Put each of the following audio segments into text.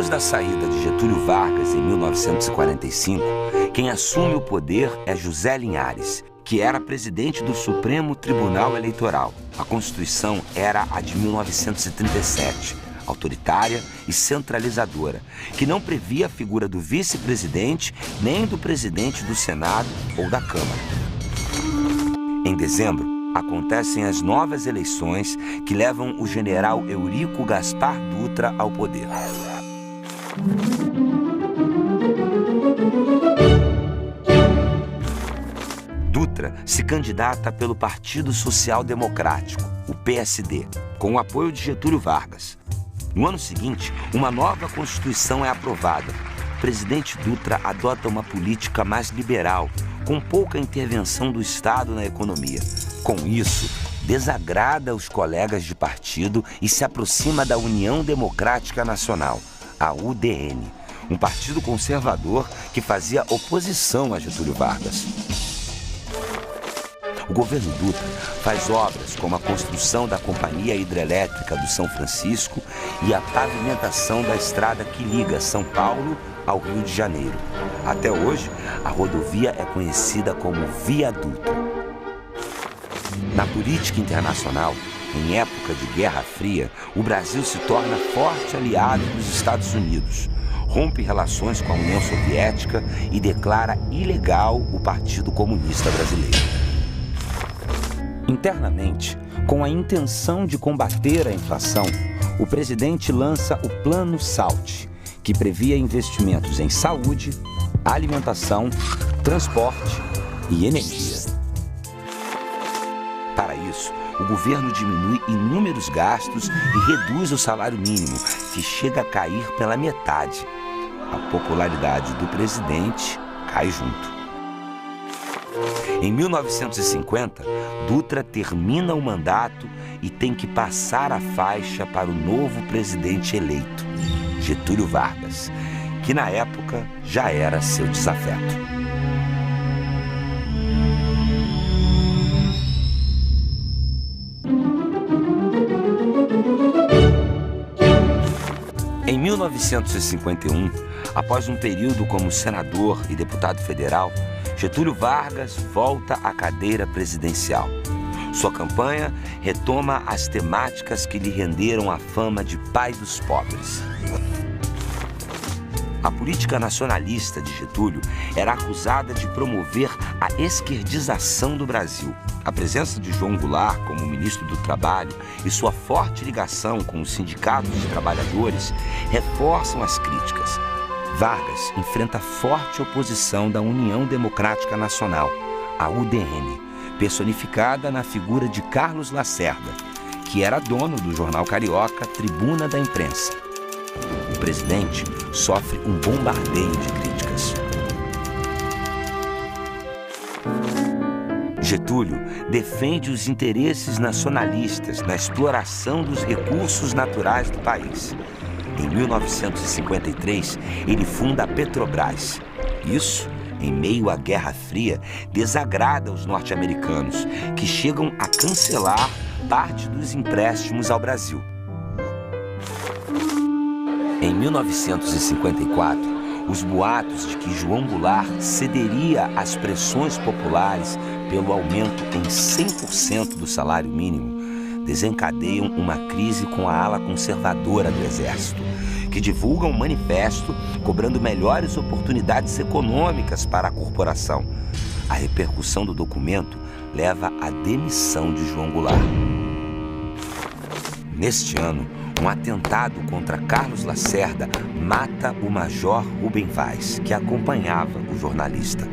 Depois da saída de Getúlio Vargas em 1945, quem assume o poder é José Linhares, que era presidente do Supremo Tribunal Eleitoral. A Constituição era a de 1937, autoritária e centralizadora, que não previa a figura do vice-presidente nem do presidente do Senado ou da Câmara. Em dezembro, acontecem as novas eleições que levam o general Eurico Gaspar Dutra ao poder. Dutra se candidata pelo Partido Social Democrático, o PSD, com o apoio de Getúlio Vargas. No ano seguinte, uma nova Constituição é aprovada. O presidente Dutra adota uma política mais liberal, com pouca intervenção do Estado na economia. Com isso, desagrada os colegas de partido e se aproxima da União Democrática Nacional, a UDN, um partido conservador que fazia oposição a Getúlio Vargas. O governo Dutra faz obras como a construção da Companhia Hidrelétrica do São Francisco e a pavimentação da estrada que liga São Paulo ao Rio de Janeiro. Até hoje, a rodovia é conhecida como Via Dutra. Na política internacional, em época de Guerra Fria, o Brasil se torna forte aliado dos Estados Unidos, rompe relações com a União Soviética e declara ilegal o Partido Comunista Brasileiro. Internamente, com a intenção de combater a inflação, o presidente lança o Plano SALT, que previa investimentos em saúde, alimentação, transporte e energia. Para isso, o governo diminui inúmeros gastos e reduz o salário mínimo, que chega a cair pela metade. A popularidade do presidente cai junto. Em 1950, Dutra termina o mandato e tem que passar a faixa para o novo presidente eleito, Getúlio Vargas, que na época já era seu desafeto. Em 1951, após um período como senador e deputado federal, Getúlio Vargas volta à cadeira presidencial. Sua campanha retoma as temáticas que lhe renderam a fama de pai dos pobres. A política nacionalista de Getúlio era acusada de promover a esquerdização do Brasil. A presença de João Goulart como ministro do Trabalho e sua forte ligação com os sindicatos de trabalhadores reforçam as críticas. Vargas enfrenta forte oposição da União Democrática Nacional, a UDN, personificada na figura de Carlos Lacerda, que era dono do jornal carioca Tribuna da Imprensa. O presidente sofre um bombardeio de críticas. Getúlio defende os interesses nacionalistas na exploração dos recursos naturais do país. Em 1953, ele funda a Petrobras. Isso, em meio à Guerra Fria, desagrada os norte-americanos, que chegam a cancelar parte dos empréstimos ao Brasil. Em 1954, os boatos de que João Goulart cederia às pressões populares pelo aumento em 100% do salário mínimo desencadeiam uma crise com a ala conservadora do Exército, que divulga um manifesto cobrando melhores oportunidades econômicas para a corporação. A repercussão do documento leva à demissão de João Goulart. Neste ano, um atentado contra Carlos Lacerda mata o major Rubem Vaz, que acompanhava o jornalista.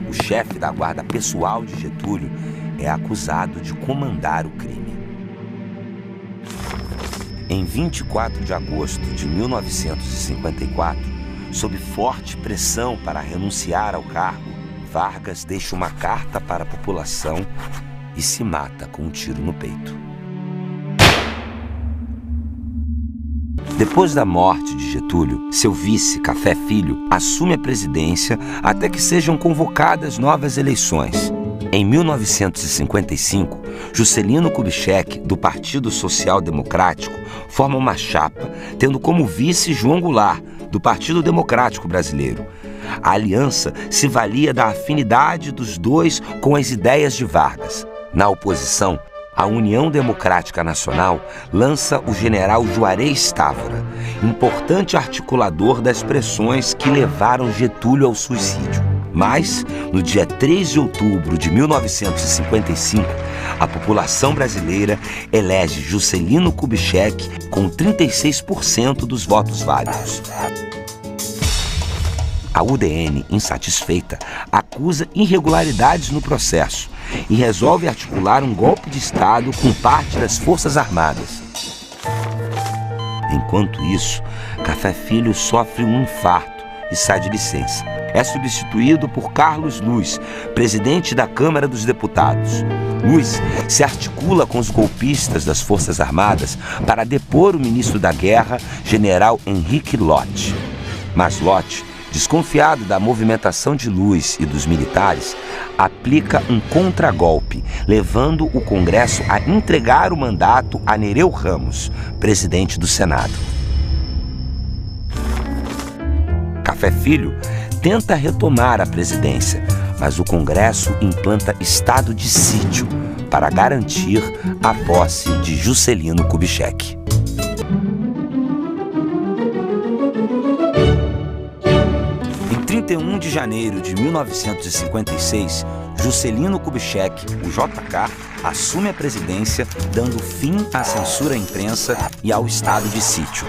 O chefe da guarda pessoal de Getúlio é acusado de comandar o crime. Em 24 de agosto de 1954, sob forte pressão para renunciar ao cargo, Vargas deixa uma carta para a população e se mata com um tiro no peito. Depois da morte de Getúlio, seu vice, Café Filho, assume a presidência até que sejam convocadas novas eleições. Em 1955, Juscelino Kubitschek, do Partido Social Democrático, forma uma chapa, tendo como vice João Goulart, do Partido Democrático Brasileiro. A aliança se valia da afinidade dos dois com as ideias de Vargas. Na oposição, a União Democrática Nacional lança o general Juarez Távora, importante articulador das pressões que levaram Getúlio ao suicídio. Mas, no dia 3 de outubro de 1955, a população brasileira elege Juscelino Kubitschek com 36% dos votos válidos. A UDN, insatisfeita, acusa irregularidades no processo e resolve articular um golpe de Estado com parte das Forças Armadas. Enquanto isso, Café Filho sofre um infarto e sai de licença. É substituído por Carlos Luz, presidente da Câmara dos Deputados. Luz se articula com os golpistas das Forças Armadas para depor o ministro da Guerra, general Henrique Lott. Mas Lott, desconfiado da movimentação de Luz e dos militares, aplica um contragolpe, levando o Congresso a entregar o mandato a Nereu Ramos, presidente do Senado. Café Filho tenta retomar a presidência, mas o Congresso implanta estado de sítio para garantir a posse de Juscelino Kubitschek. Em 31 de janeiro de 1956, Juscelino Kubitschek, o JK, assume a presidência, dando fim à censura à imprensa e ao estado de sítio.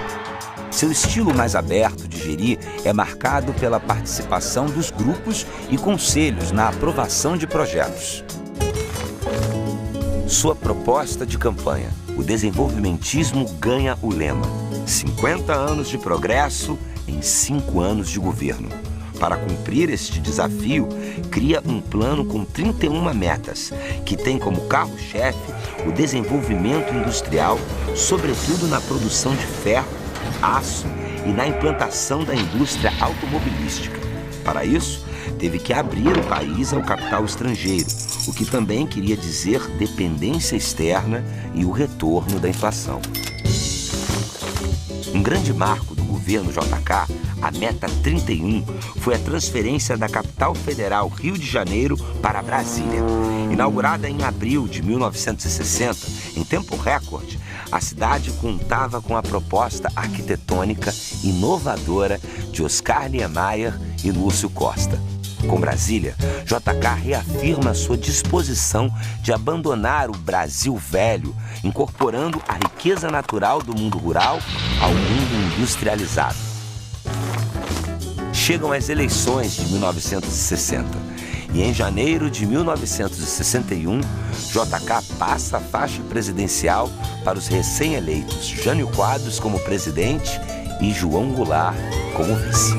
Seu estilo mais aberto de gerir é marcado pela participação dos grupos e conselhos na aprovação de projetos. Sua proposta de campanha, o desenvolvimentismo, ganha o lema: 50 anos de progresso em 5 anos de governo. Para cumprir este desafio, cria um plano com 31 metas, que tem como carro-chefe o desenvolvimento industrial, sobretudo na produção de ferro, aço e na implantação da indústria automobilística. Para isso, teve que abrir o país ao capital estrangeiro, o que também queria dizer dependência externa e o retorno da inflação. Um grande marco do governo JK, a Meta 31, foi a transferência da capital federal Rio de Janeiro para Brasília. Inaugurada em abril de 1960, em tempo recorde, a cidade contava com a proposta arquitetônica inovadora de Oscar Niemeyer e Lúcio Costa. Com Brasília, JK reafirma sua disposição de abandonar o Brasil velho, incorporando a riqueza natural do mundo rural ao mundo industrializado. Chegam as eleições de 1960. E em janeiro de 1961, JK passa a faixa presidencial para os recém-eleitos Jânio Quadros como presidente e João Goulart como vice.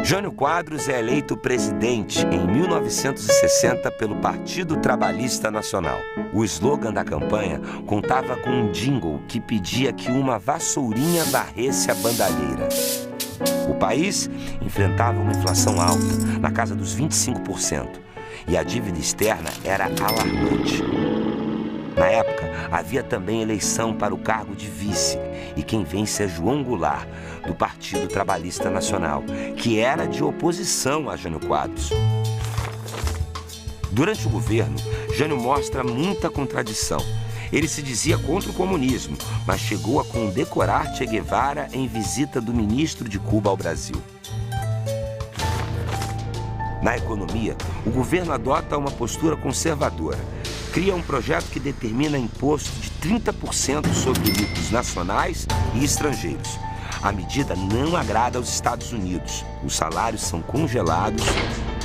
Jânio Quadros é eleito presidente em 1960 pelo Partido Trabalhista Nacional. O slogan da campanha contava com um jingle que pedia que uma vassourinha varresse a bandalheira. O país enfrentava uma inflação alta, na casa dos 25%, e a dívida externa era alarmante. Na época, havia também eleição para o cargo de vice, e quem vence é João Goulart, do Partido Trabalhista Nacional, que era de oposição a Jânio Quadros. Durante o governo, Jânio mostra muita contradição. Ele se dizia contra o comunismo, mas chegou a condecorar Che Guevara em visita do ministro de Cuba ao Brasil. Na economia, o governo adota uma postura conservadora. Cria um projeto que determina imposto de 30% sobre lucros nacionais e estrangeiros. A medida não agrada aos Estados Unidos. Os salários são congelados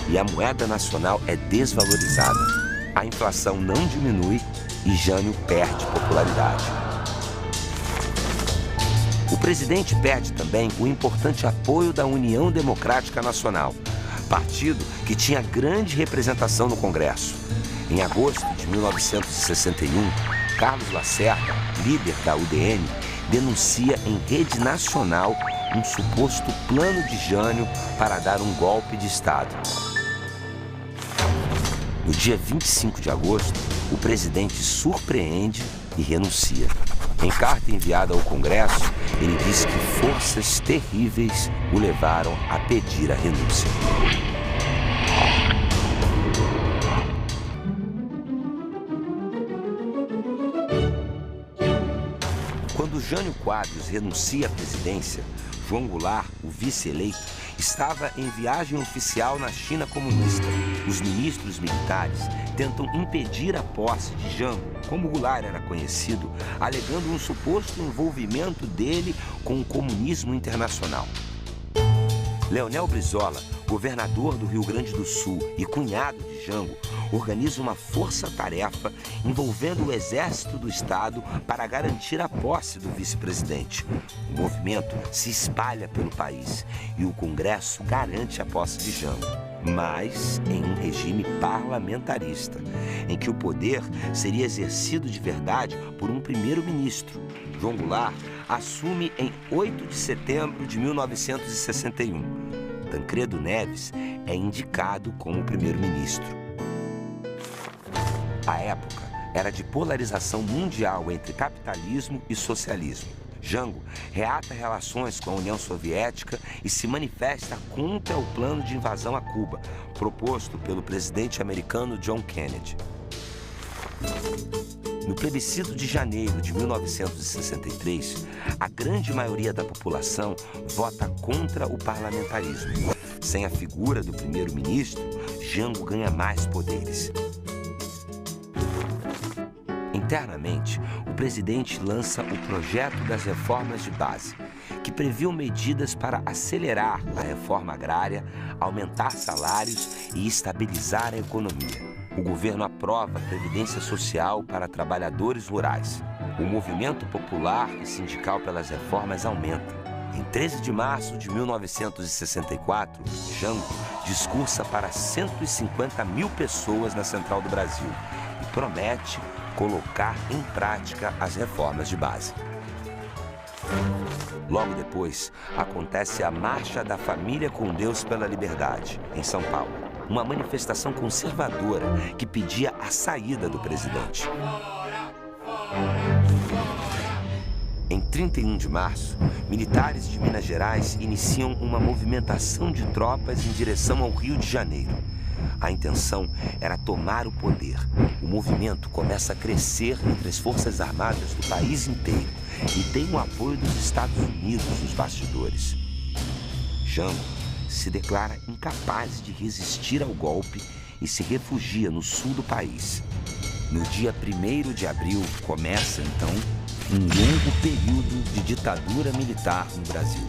e a moeda nacional é desvalorizada. A inflação não diminui e Jânio perde popularidade. O presidente perde também o importante apoio da União Democrática Nacional, partido que tinha grande representação no Congresso. Em agosto de 1961, Carlos Lacerda, líder da UDN, denuncia em rede nacional um suposto plano de Jânio para dar um golpe de Estado. No dia 25 de agosto, o presidente surpreende e renuncia. Em carta enviada ao Congresso, ele diz que forças terríveis o levaram a pedir a renúncia. Quando Jânio Quadros renuncia à presidência, João Goulart, o vice-eleito, estava em viagem oficial na China comunista. Os ministros militares tentam impedir a posse de Jango, como Goulart era conhecido, alegando um suposto envolvimento dele com o comunismo internacional. Leonel Brizola, governador do Rio Grande do Sul e cunhado de Jango, organiza uma força-tarefa envolvendo o Exército do Estado para garantir a posse do vice-presidente. O movimento se espalha pelo país e o Congresso garante a posse de Jango, mas em um regime parlamentarista, em que o poder seria exercido de verdade por um primeiro-ministro. João Goulart assume em 8 de setembro de 1961. Tancredo Neves é indicado como primeiro-ministro. A época era de polarização mundial entre capitalismo e socialismo. Jango reata relações com a União Soviética e se manifesta contra o plano de invasão a Cuba, proposto pelo presidente americano John Kennedy. No plebiscito de janeiro de 1963, a grande maioria da população vota contra o parlamentarismo. Sem a figura do primeiro-ministro, Jango ganha mais poderes. Internamente, o presidente lança o projeto das reformas de base, que previam medidas para acelerar a reforma agrária, aumentar salários e estabilizar a economia. O governo aprova a Previdência Social para trabalhadores rurais. O movimento popular e sindical pelas reformas aumenta. Em 13 de março de 1964, Jango discursa para 150 mil pessoas na Central do Brasil e promete colocar em prática as reformas de base. Logo depois, acontece a Marcha da Família com Deus pela Liberdade, em São Paulo. Uma manifestação conservadora que pedia a saída do presidente. Em 31 de março, militares de Minas Gerais iniciam uma movimentação de tropas em direção ao Rio de Janeiro. A intenção era tomar o poder. O movimento começa a crescer entre as forças armadas do país inteiro e tem o apoio dos Estados Unidos nos bastidores. Jango se declara incapaz de resistir ao golpe e se refugia no sul do país. No dia 1º de abril começa, então, um longo período de ditadura militar no Brasil.